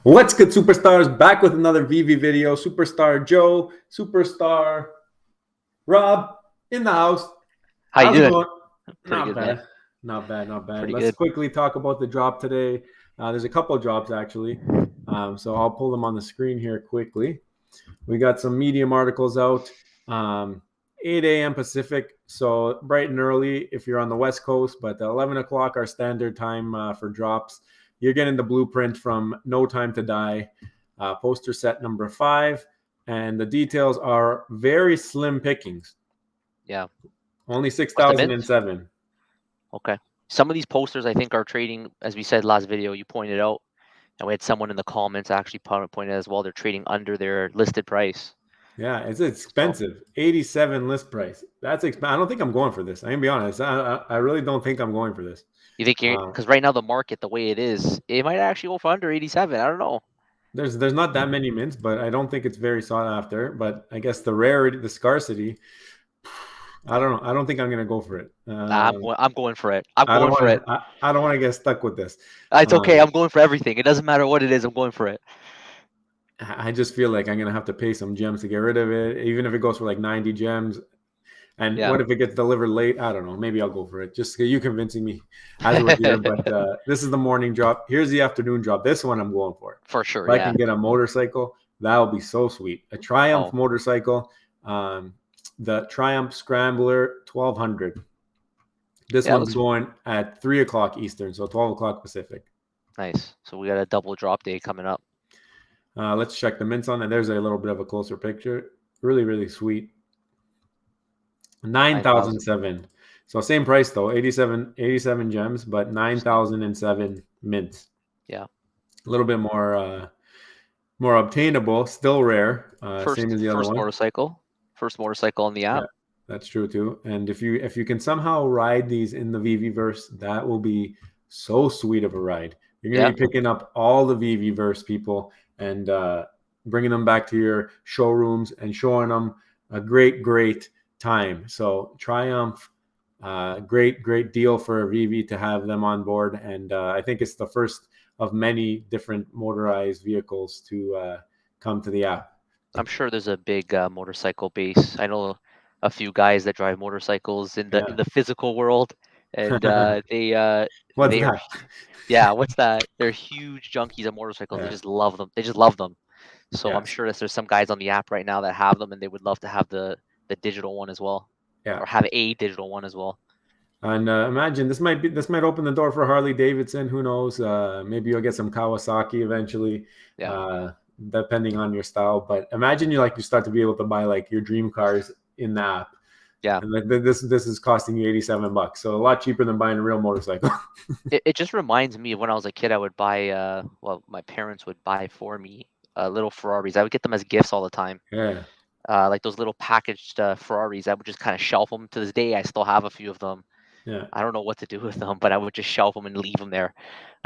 What's good, superstars? Back with another VV video. Superstar Joe, superstar Rob in the house. How you How's it doing? going? Pretty Not good, man. bad. Not bad. Not bad. Pretty Let's good. quickly talk about the drop today. There's a couple of drops actually. So I'll pull them on the screen here quickly. We got some Medium articles out. Um, 8 a.m. Pacific, so bright and early if you're on the West Coast, but 11 o'clock our standard time for drops. You're getting the blueprint from No Time to Die, poster set number 5, and the details are very slim pickings. Yeah. Only What's the mint? 6,007. Okay. Some of these posters I think are trading, as we said last video, you pointed out, and we had someone in the comments actually pointed as well. They're trading under their listed price. Yeah, it's So expensive. 87 list price. That's I don't think I'm going for this. I'm gonna be honest. I really don't think I'm going for this. you think you're Uh, because right now the market, the way it is, it might actually go for under 87. I don't know. there's not that many mints, but I don't think it's very sought after. But I guess the rarity, the scarcity, I don't know. I don't think I'm gonna go for it. I'm going for it. I'm I don't going for want it. to. I don't want to get stuck with this. It's okay. Um, I'm going for everything. It doesn't matter what it is. I'm going for it. I just feel like I'm gonna have to pay some gems to get rid of it, even if it goes for like 90 gems. And Yeah. what if it gets delivered late? I don't know. Maybe I'll go for it. Just you convincing me as we're here. But this is the morning drop. Here's the afternoon drop. This one I'm going for. For sure. If I Yeah. can get a motorcycle, that would be so sweet. A Triumph Oh, motorcycle, the Triumph Scrambler 1200. This yeah. It one's looks going at 3 o'clock Eastern, so 12 o'clock Pacific. nice. So we got a double drop day coming up. Let's check the mints on, and there's a little bit of a closer picture. Really, really sweet. 9,000. 9,007. So same price though, 87 gems, but Same. 9,007 mints. Yeah. A little bit more obtainable, still rare. Same First as the other first one. motorcycle. First motorcycle on the Yeah, app. that's true too. And if you can somehow ride these in the VV verse, that will be so sweet of a ride. You're gonna Yeah. be picking up all the VV verse people and bringing them back to your showrooms and showing them a great time. So Triumph, great deal for VV to have them on board, and I think it's the first of many different motorized vehicles to come to the app. I'm sure there's a big motorcycle base. I know a few guys that drive motorcycles in the Yeah. physical world, and What's they are that? yeah. What's that? They're huge junkies of motorcycles. They Yeah. just love them. They just love them. So I'm Yes. sure that there's some guys on the app right now that have them, and they would love to have the digital one as well, Yeah. or have a digital one as well. And imagine this might open the door for Harley Davidson. Who knows? Maybe you'll get some Kawasaki eventually, Yeah. uh, depending on your style. But imagine you start to be able to buy like your dream cars in the app, Yeah. and this is costing you $87, so a lot cheaper than buying a real motorcycle. It just reminds me of when I was a kid. I would buy well, my parents would buy for me little Ferraris. I would get them as gifts all the time. Yeah, Like those little packaged Ferraris. I would just kind of shelf them. To this day, I still have a few of them. yeah, I don't know what to do with them, but I would just shelf them and leave them there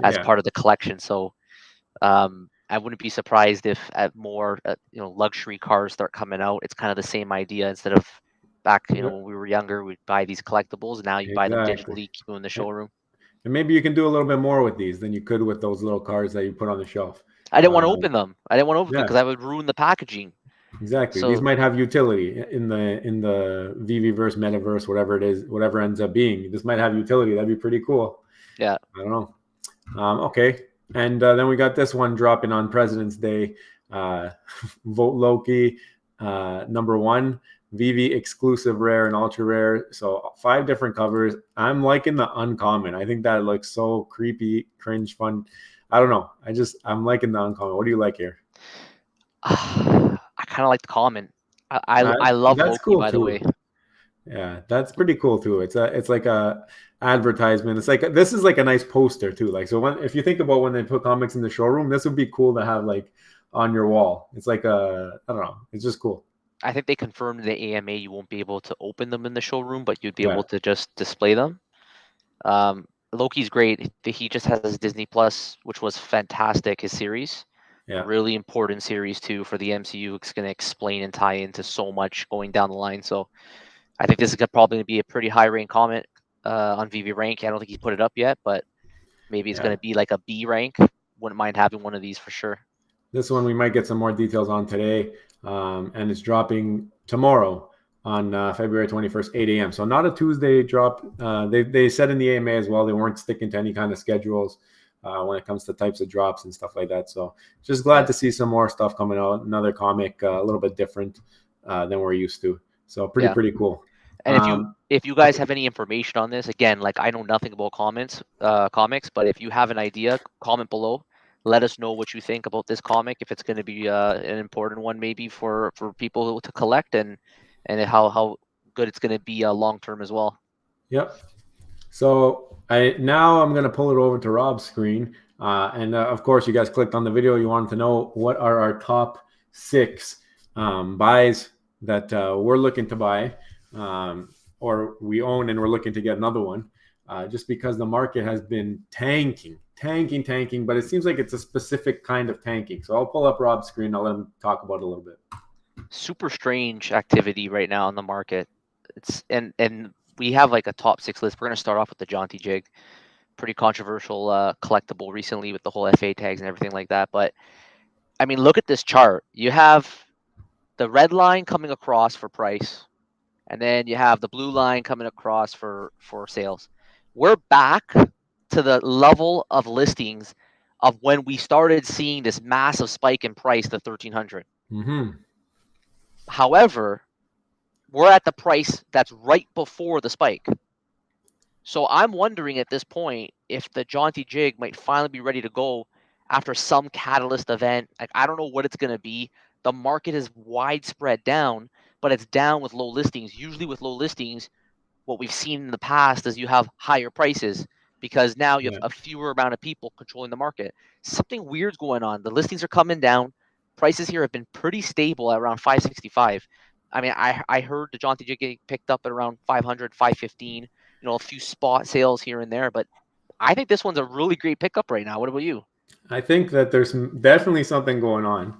as yeah. part of the collection. So I wouldn't be surprised if at more luxury cars start coming out. It's kind of the same idea. Instead of back when we were younger, we'd buy these collectibles. Now you buy them Exactly. digitally, keep them in the And showroom. maybe you can do a little bit more with these than you could with those little cars that you put on the shelf. I didn't want to Um, open them. I didn't want to open them yeah, because I would ruin the packaging. exactly. These So might have utility in the VV verse, metaverse, whatever it is, whatever ends up being. This might have utility. That'd be pretty cool. yeah, I don't know. Okay, and then we got this one dropping on President's Day. Uh, Vote Loki, number one. VV exclusive rare and ultra rare. So 5 different covers. I'm liking the uncommon. I think that looks so creepy, cringe, fun. I don't know. I'm liking the uncommon. What do you like here? I kind of like the common. I love That's Loki, cool by the way. too. Yeah, that's pretty cool too. It's like a advertisement. It's like this is like a nice poster too. Like so when if you think about when they put comics in the showroom, this would be cool to have like on your wall. It's like a I don't know. It's just cool. I think they confirmed in the AMA you won't be able to open them in the showroom, but you'd be Yeah, able to just display them. Loki's great. He just has Disney Plus, which was fantastic. His series, yeah, really important series too for the MCU. It's going to explain and tie into so much going down the line. So I think this is probably going to be a pretty high rank comment on VV rank. I don't think he's put it up yet, but maybe it's going yeah. to be like a B rank. wouldn't mind having one of these for sure. This one we might get some more details on today, and it's dropping tomorrow on February 21st, 8 a.m. So not a Tuesday drop. They said in the AMA as well they weren't sticking to any kind of schedules when it comes to types of drops and stuff like that. So just glad to see some more stuff coming out. Another comic, a little bit different than we're used to. So pretty cool. And if you guys have any information on this, again, like I know nothing about comics, but if you have an idea, comment below. Let us know what you think about this comic. If it's going to be an important one, maybe for people to collect, and how good it's going to be long term as well. Yep. So I'm going to pull it over to Rob's screen. And of course, you guys clicked on the video. You wanted to know what are our top 6 buys that we're looking to buy, or we own and we're looking to get another one, just because the market has been tanking. But it seems like it's a specific kind of tanking. So I'll pull up Rob's screen. I'll let him talk about it a little bit. Super strange activity right now in the market. It's and we have like a top 6 list. We're going to start off with the Jaunty Jig. Pretty controversial collectible recently with the whole FA tags and everything like that. But I mean, look at this chart. You have the red line coming across for price, and then you have the blue line coming across for sales. We're back to the level of listings of when we started seeing this massive spike in price to 1,300. Mm-hmm. However, we're at the price that's right before the spike. So I'm wondering at this point if the Jaunty Jig might finally be ready to go after some catalyst event. Like, I don't know what it's going to be. The market is widespread down, but it's down with low listings. Usually with low listings, what we've seen in the past is you have higher prices because now you have a fewer amount of people controlling the market. Something weird's going on. The listings are coming down. Prices here have been pretty stable at around 565. I mean, I heard the Jaunty Jig getting picked up at around 500, 515. A few spot sales here and there, but I think this one's a really great pickup right now. What about you? I think that there's definitely something going on.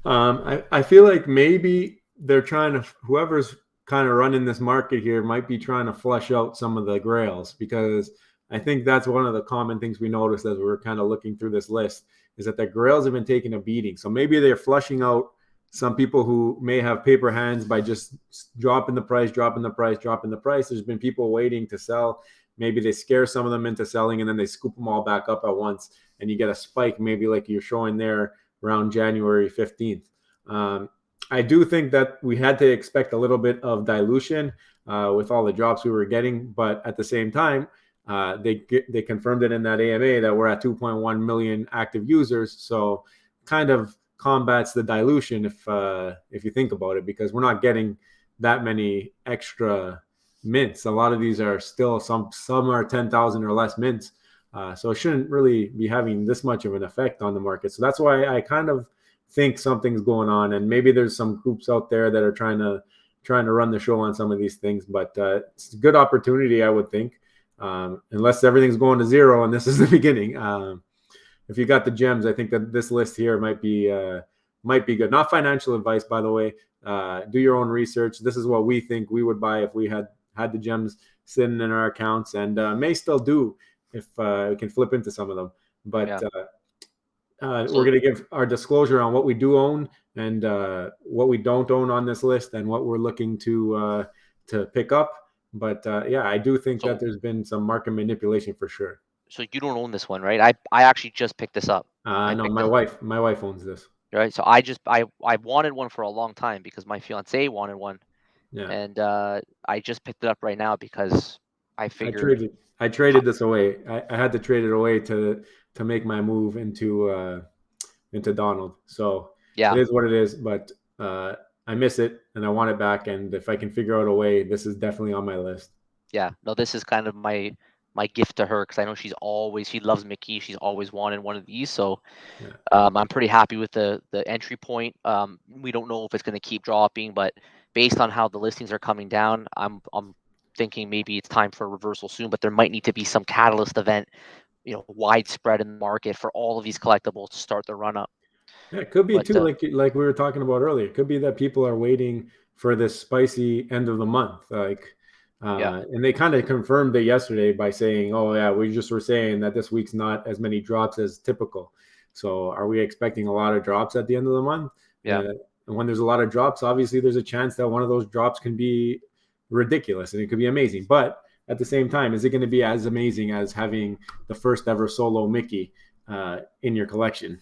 I feel like maybe they're trying to, whoever's kind of running this market here might be trying to flush out some of the grails, because I think that's one of the common things we noticed as we were kind of looking through this list, is that the grails have been taking a beating. So maybe they're flushing out some people who may have paper hands by just dropping the price. There's been people waiting to sell. Maybe they scare some of them into selling, and then they scoop them all back up at once, and you get a spike, maybe like you're showing there around January 15th. I do think that we had to expect a little bit of dilution with all the drops we were getting, but at the same time, they confirmed it in that AMA that we're at 2.1 million active users. So kind of combats the dilution if you think about it, because we're not getting that many extra mints. A lot of these are still some are 10,000 or less mints. So it shouldn't really be having this much of an effect on the market. So that's why I kind of think something's going on, and maybe there's some groups out there that are trying to run the show on some of these things. But it's a good opportunity, I would think, unless everything's going to zero and this is the beginning. If you got the gems, I think that this list here might be good. Not financial advice, by the way. Do your own research. This is what we think we would buy if we had the gems sitting in our accounts, and may still do if we can flip into some of them. But we're going to give our disclosure on what we do own and what we don't own on this list, and what we're looking to pick up. But I do think that there's been some market manipulation for sure. So you don't own this one, right? I actually just picked this up. No, my wife owns this. Right. So I wanted one for a long time because my fiance wanted one. Yeah. And I just picked it up right now because I figured I traded this away. I had to trade it away to make my move into Donald. So it is what it is, but I miss it and I want it back. And if I can figure out a way, this is definitely on my list. Yeah, no, this is kind of my gift to her, because I know she loves Mickey. She's always wanted one of these. So I'm pretty happy with the entry point. We don't know if it's going to keep dropping, but based on how the listings are coming down, I'm thinking maybe it's time for a reversal soon. But there might need to be some catalyst event, widespread in the market for all of these collectibles to start the run up. Yeah, it could be too, like we were talking about earlier. It could be that people are waiting for this spicy end of the month, and they kind of confirmed it yesterday by saying, "Oh yeah, we just were saying that this week's not as many drops as typical." So are we expecting a lot of drops at the end of the month? Yeah. And when there's a lot of drops, obviously there's a chance that one of those drops can be ridiculous and it could be amazing. But at the same time, is it going to be as amazing as having the first ever solo Mickey in your collection?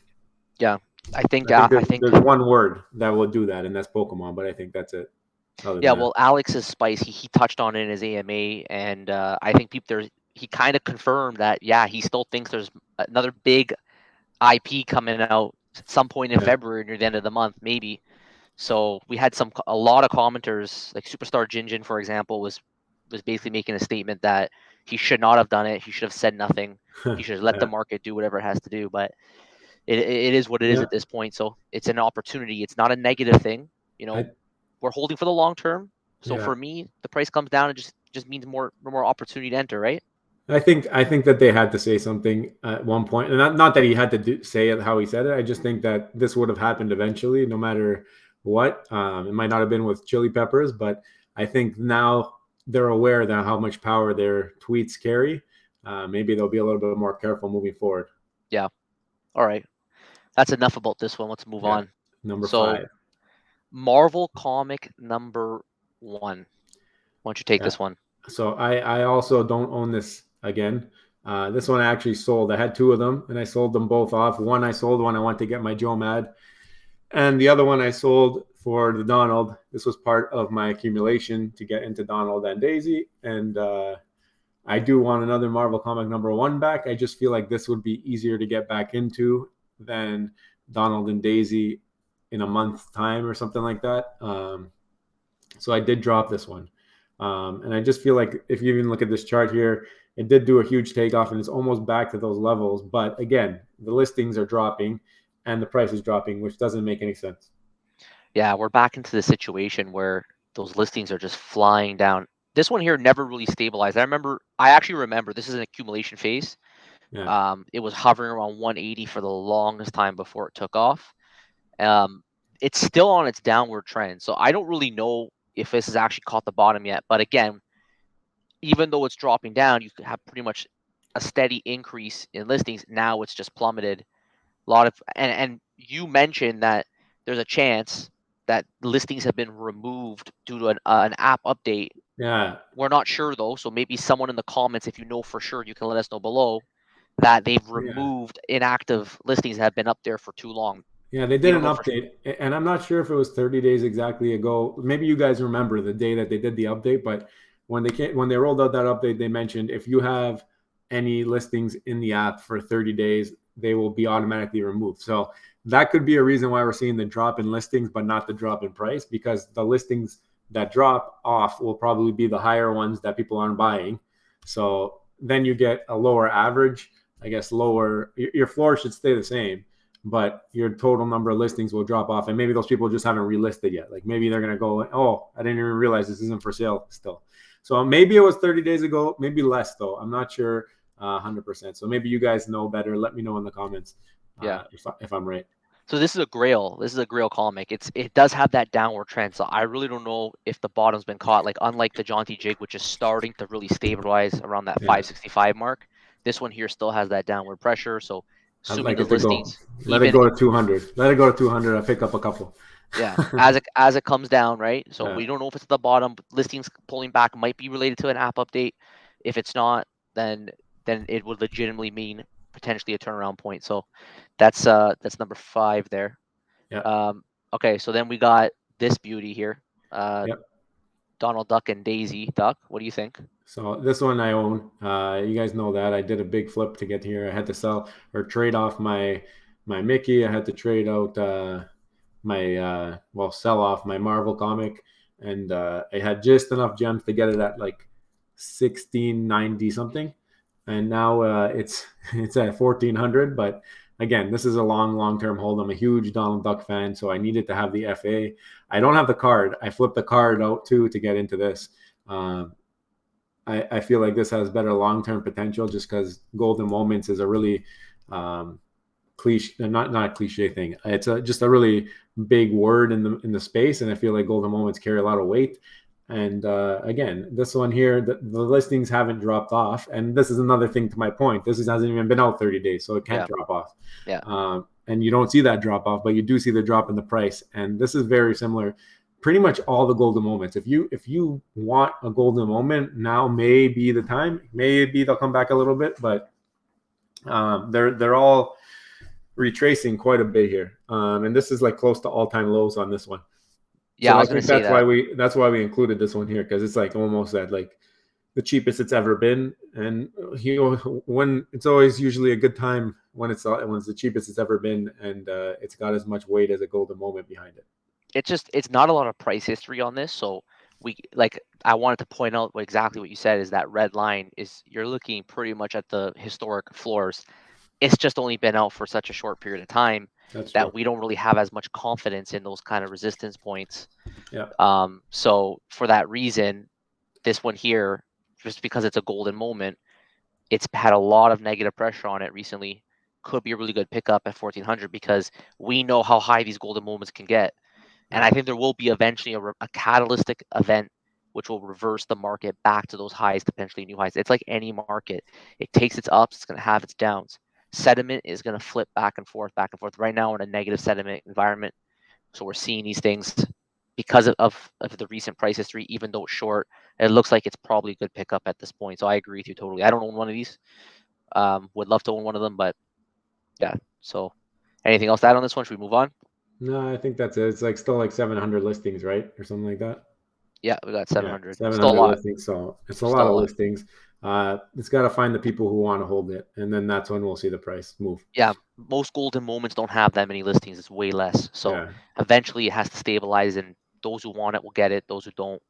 Yeah. I think I think I think there's one word that will do that, and that's Pokemon. But I think that's it. Other than yeah, that, well, Alex's Spice, he touched on it in his AMA, and I think people there's he kind of confirmed that yeah, he still thinks there's another big IP coming out at some point in yeah, February near the end of the month, maybe. So we had a lot of commenters, like Superstar Jinjin, for example, was basically making a statement that he should not have done it. He should have said nothing. He should have let the yeah, market do whatever it has to do. But it is what it is yeah. at this point. So it's an opportunity. It's not a negative thing. You know, I we're holding for the long term. So yeah. for me, the price comes down. It just means more opportunity to enter, right? I think that they had to say something at one point, and not that he had to say it how he said it. I just think that this would have happened eventually, no matter what. It might not have been with Chili Peppers, but I think now they're aware that how much power their tweets carry. Maybe they'll be a little bit more careful moving forward. Yeah. All right. That's enough about this one. Let's move Yeah, on. number So five. Marvel comic number one. Why don't you take Yeah. this one? So I also don't own this again. This one I actually sold. I had two of them, and I sold them both off. One I sold when I went to get my Joe Mad, and the other one I sold for the Donald. This was part of my accumulation to get into Donald and Daisy, and I do want another Marvel comic number one back. I just feel like this would be easier to get back into than Donald and Daisy in a month's time or something like that. So I did drop this one. And I just feel like if you even look at this chart here, it did do a huge takeoff and it's almost back to those levels. But again, the listings are dropping and the price is dropping, which doesn't make any sense. Yeah, we're back into the situation where those listings are just flying down. This one here never really stabilized. I actually remember this is an accumulation phase. Yeah. It was hovering around 180 for the longest time before it took off. Um, it's still on its downward trend. So I don't really know if this has actually caught the bottom yet. But again, even though it's dropping down, you have pretty much a steady increase in listings. Now it's just plummeted. A lot of and you mentioned that there's a chance that listings have been removed due to an app update. Yeah. We're not sure though, so maybe someone in the comments, if you know for sure, you can let us know below that they've Yeah. removed inactive listings that have been up there for too long. Yeah, they We did don't an know for sure. update, and I'm not sure if it was 30 days exactly ago. Maybe you guys remember the day that they did the update, but when they rolled out that update, they mentioned if you have any listings in the app for 30 days, they will be automatically removed. So that could be a reason why we're seeing the drop in listings, but not the drop in price, because the listings that drop off will probably be the higher ones that people aren't buying. So then you get a lower average, I guess lower, your floor should stay the same, but your total number of listings will drop off. And maybe those people just haven't relisted yet. Like maybe they're going to go, oh, I didn't even realize this isn't for sale still. So maybe it was 30 days ago, maybe less though. I'm not sure 100%. So maybe you guys know better. Let me know in the comments Yeah. if I'm right. So this is a grail. This is a grail comic. It does have that downward trend. So I really don't know if the bottom's been caught. Like unlike the Jaunty Jig, which is starting to really stabilize around that Yeah. 565 mark, this one here still has that downward pressure. So I'd assuming like the it to go. listings, Let it even go to 200. Let it go to 200. I pick up a couple. yeah, as it comes down, right? So Yeah. we don't know if it's at the bottom. Listings pulling back might be related to an app update. If it's not, then it would legitimately mean potentially a turnaround point. So that's number 5 there. Yeah. Um, okay, so then we got this beauty here, Yeah. Donald Duck and Daisy Duck. What do you think? So this one I own. You guys know that I did a big flip to get here. I had to sell or trade off my Mickey. I had to trade out my sell off my Marvel comic, and I had just enough gems to get it at like 1690 something, and now it's it's at 1400. But again, this is a long term hold. I'm a huge Donald Duck fan, so I needed to have the FA. I don't have the card. I flipped the card out too to get into this. Um, I feel like this has better long term potential just because Golden Moments is a really cliche, not a cliche thing. It's just a really big word in the space, and I feel like Golden Moments carry a lot of weight. And again, this one here, the listings haven't dropped off. And this is another thing to my point. This hasn't even been out 30 days, so it can't Yeah. drop off. Yeah. And you don't see that drop off, but you do see the drop in the price. And this is very similar. Pretty much all the golden moments. If you want a golden moment, now may be the time. Maybe they'll come back a little bit, but they're all retracing quite a bit here. And this is like close to all-time lows on this one. Yeah, So I I was gonna think say that. that's why we included this one here, because it's like almost at like the cheapest it's ever been. And when it's always usually a good time when it's the cheapest it's ever been, and it's got as much weight as a golden moment behind it. It's not a lot of price history on this, so I wanted to point out exactly what you said is that red line is you're looking pretty much at the historic floors. It's just only been out for such a short period of time That's that true. we don't really have as much confidence in those kind of resistance points. Yeah. So for that reason, this one here, just because it's a golden moment, it's had a lot of negative pressure on it recently. Could be a really good pickup at 1400 because we know how high these golden moments can get. And Yeah. I think there will be eventually a catalytic event which will reverse the market back to those highs, potentially new highs. It's like any market. It takes its ups, it's going to have its downs. Sentiment is going to flip back and forth, back and forth. Right now, we're in a negative sentiment environment. So we're seeing these things because of the recent price history, even though it's short. It looks like it's probably a good pickup at this point. So I agree with you totally. I don't own one of these. Would love to own one of them, but yeah. So anything else to add on this one? Should we move on? No, I think that's it. It's like still like 700 listings, right, or something like that. Yeah, we got Yeah, 700. Still a 700 lot. listings. So it's a lot Still a of lot. listings. It's got to find the people who want to hold it, and then that's when we'll see the price move. Yeah, most golden moments don't have that many listings. It's way less. So Yeah, eventually it has to stabilize, and those who want it will get it. Those who don't,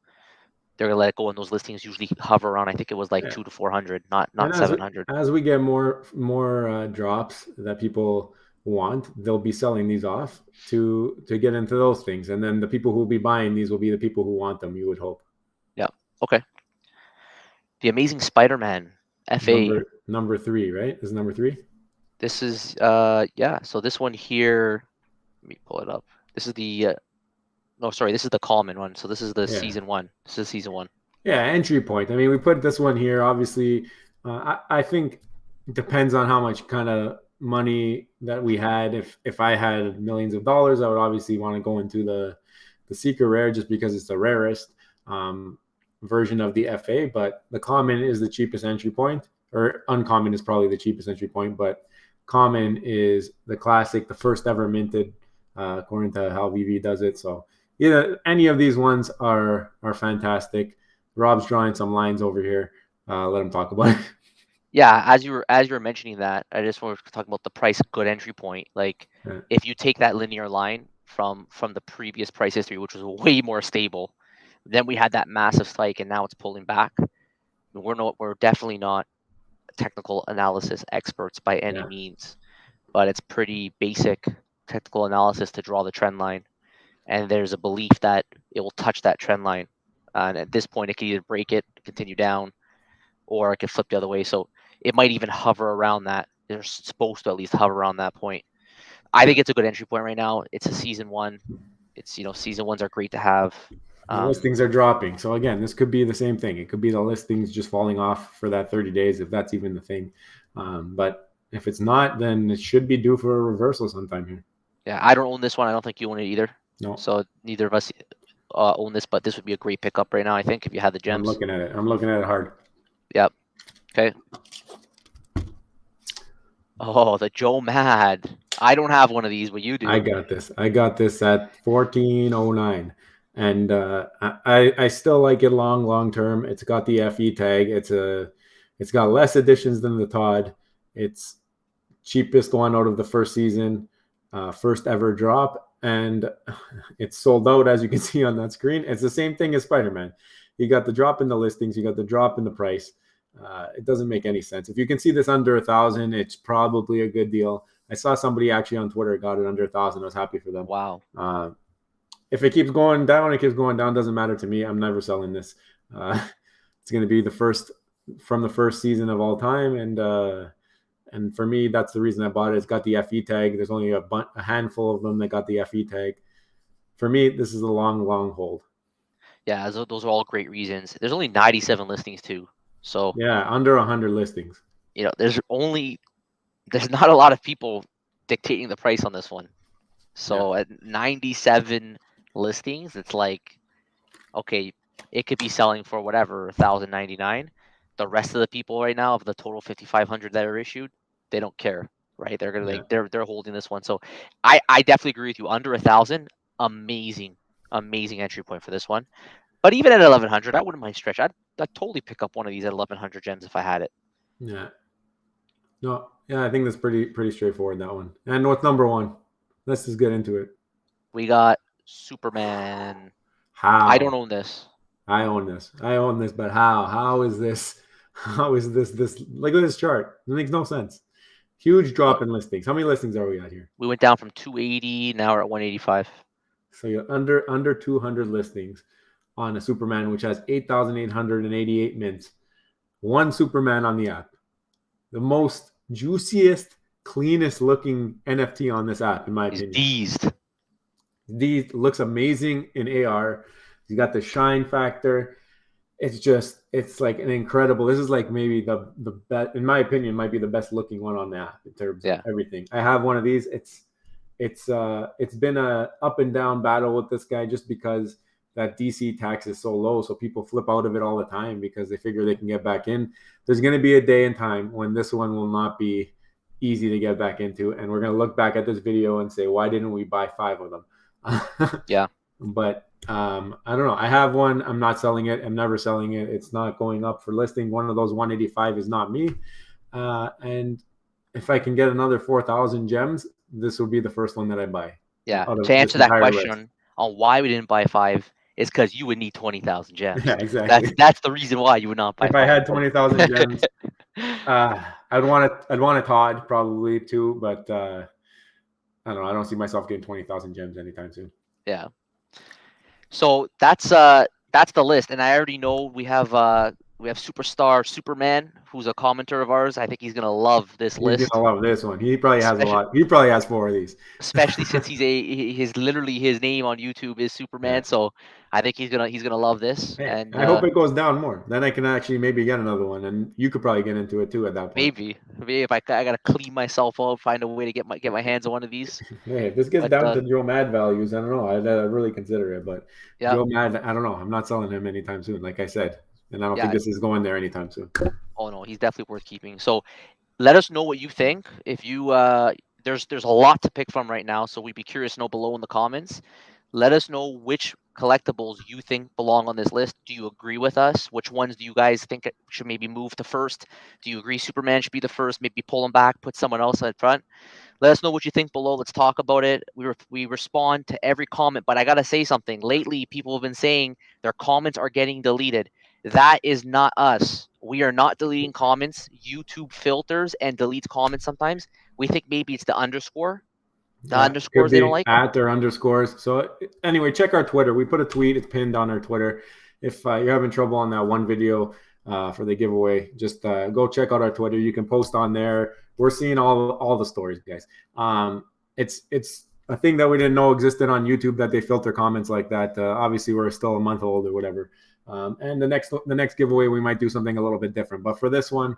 they're gonna let it go. And those listings usually hover around. I think it was like yeah. 2 to 400, not And 700. as we get more drops that people want, they'll be selling these off to get into those things, and then the people who will be buying these will be the people who want them. You would hope. Yeah. Okay. The Amazing Spider-Man FA. Number three, right? Is number three? This is yeah. So this one here. Let me pull it up. This is the no, sorry. This is the common one. So this is the Yeah. season one. This is season one. Yeah, entry point. I mean, we put this one here. Obviously, I think it depends on how much kind of money that we had. If I had millions of dollars, I would obviously want to go into the secret rare just because it's the rarest version of the FA. But the common is the cheapest entry point, or uncommon is probably the cheapest entry point. But common is the classic, the first ever minted, according to how Veve does it. So yeah, any of these ones are fantastic. Rob's drawing some lines over here. Let him talk about it. Yeah, as you were mentioning that, I just wanted to talk about the price good entry point. Like Yeah, if you take that linear line from the previous price history, which was way more stable, then we had that massive spike and now it's pulling back. We're definitely not technical analysis experts by any yeah, means, but it's pretty basic technical analysis to draw the trend line. And there's a belief that it will touch that trend line. And at this point, it can either break it, continue down, or it could flip the other way. So it might even hover around that. They're supposed to at least hover around that point. I yeah. think it's a good entry point right now. It's a season one. It's season ones are great to have. The listings are dropping. So again, this could be the same thing. It could be the listings just falling off for that 30 days, if that's even the thing. But if it's not, then it should be due for a reversal sometime here. Yeah, I don't own this one. I don't think you own it either. No, So neither of us own this, but this would be a great pickup right now. I think if you had the I'm gems. looking at it. I'm looking at it hard. Yep. Okay. Oh, the Joe Mad. I don't have one of these, but you I do. got this. I got this at 1409. And I still like it long term. It's got the FE tag. It's got less editions than the Todd. It's cheapest one out of the first season, first ever drop, and it's sold out, as you can see on that screen. It's the same thing as Spider-Man. You got the drop in the listings, you got the drop in the price. It doesn't make any sense. If you can see this under 1,000, it's probably a good deal. I saw somebody actually on Twitter got it under 1,000. I was happy for them. Wow. If it keeps going down, it keeps going down. Doesn't matter to me. I'm never selling this. It's going to be the first from the first season of all time, and for me, that's the reason I bought it. It's got the FE tag. There's only a handful of them that got the FE tag. For me, this is a long hold. Yeah, those are all great reasons. There's only 97 listings too. So, Yeah, under 100 listings. there's not a lot of people dictating the price on this one. Yeah, So at 97 listings, it's like, okay, it could be selling for whatever, 1,099. The rest of the people right now, of the total 5,500 that are issued, they don't care, right? They're gonna yeah, they're holding this one. So I definitely agree with you. Under 1,000, amazing entry point for this one. But even at 1,100, I wouldn't mind stretch. I'd totally pick up one of these at 1,100 gems if I had it. yeah. No, yeah, I think that's pretty straightforward, that one. And what's number one? Let's just get into it. We got Superman. I don't How? own this. I own this. I own this, but how? How is this? How is this? Look at this chart. It makes no sense. Huge Well, drop in listings. How many listings are we at here? we went down from 280, now we're at 185. So you're under 200 listings on a Superman, which has 8,888 mints. One Superman on the app. The most juiciest, cleanest looking NFT on this app, in my He's opinion. beast. These looks amazing in AR. You got the shine factor. It's like an incredible. This is like maybe the best, in my opinion, might be the best looking one on the app in terms of Yeah. everything. I have one of these. It's been a up and down battle with this guy just because that DC tax is so low, so people flip out of it all the time because they figure they can get back in. There's going to be a day and time when this one will not be easy to get back into, and we're going to look back at this video and say, why didn't we buy 5 of them? Yeah. But I don't know. I have one. I'm not selling it. I'm never selling it. It's not going up for listing. One of those 185 is not me. And if I can get another 4,000 gems, this would be the first one that I buy. Yeah. Out of To this answer that entire list. question on why we didn't buy 5 is because you would need 20,000 gems. Yeah, exactly. That's the reason why you would not buy If I 5. had 20,000 gems, I'd want a Todd probably too, but I don't know. I don't see myself getting 20,000 gems anytime soon. Yeah. So that's the list, and I already know we have Superstar Superman, who's a commenter of ours. I think he's gonna love this He's list, gonna love this one. He probably has a especially lot. He probably has 4 of these. especially since his literally his name on YouTube is Yeah. Superman. So I think he's gonna love this, Hey, and I hope it goes down more. Then I can actually maybe get another one, and you could probably get into it too at that point. maybe if I gotta clean myself out, find a way to get my hands on one of these. Hey, if this gets But down to Joe Mad values, I don't know. I'd really consider it. But yeah, Joe Mad, I don't know. I'm not selling him anytime soon, like I said, and I don't think yeah. this is going there anytime soon. Oh no, he's definitely worth keeping. So let us know what you think. If you there's a lot to pick from right now, so we'd be curious to know below in the comments. Let us know which collectibles you think belong on this list. Do you agree with us? Which ones do you guys think should maybe move to first? Do you agree Superman should be the first? Maybe pull him back, put someone else in front. Let us know what you think below. Let's talk about it. We respond to every comment, but I gotta say something. Lately, people have been saying their comments are getting deleted. That is not us. We are not deleting comments. YouTube filters and deletes comments sometimes. We think maybe it's the underscore. The Yeah, could underscores they don't be like. at or underscores. So anyway, check our Twitter. We put a tweet. It's pinned on our Twitter. If you're having trouble on that one video for the giveaway, just go check out our Twitter. You can post on there. We're seeing all the stories, guys. It's a thing that we didn't know existed on YouTube that they filter comments like that. Obviously, we're still a month old or whatever. And the next giveaway, we might do something a little bit different. But for this one,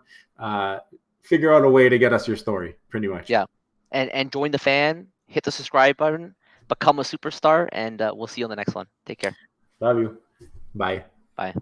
figure out a way to get us your story, pretty much. Yeah, and join the fan. Hit the subscribe button. Become a superstar, and we'll see you on the next one. Take care. Love you. Bye. Bye.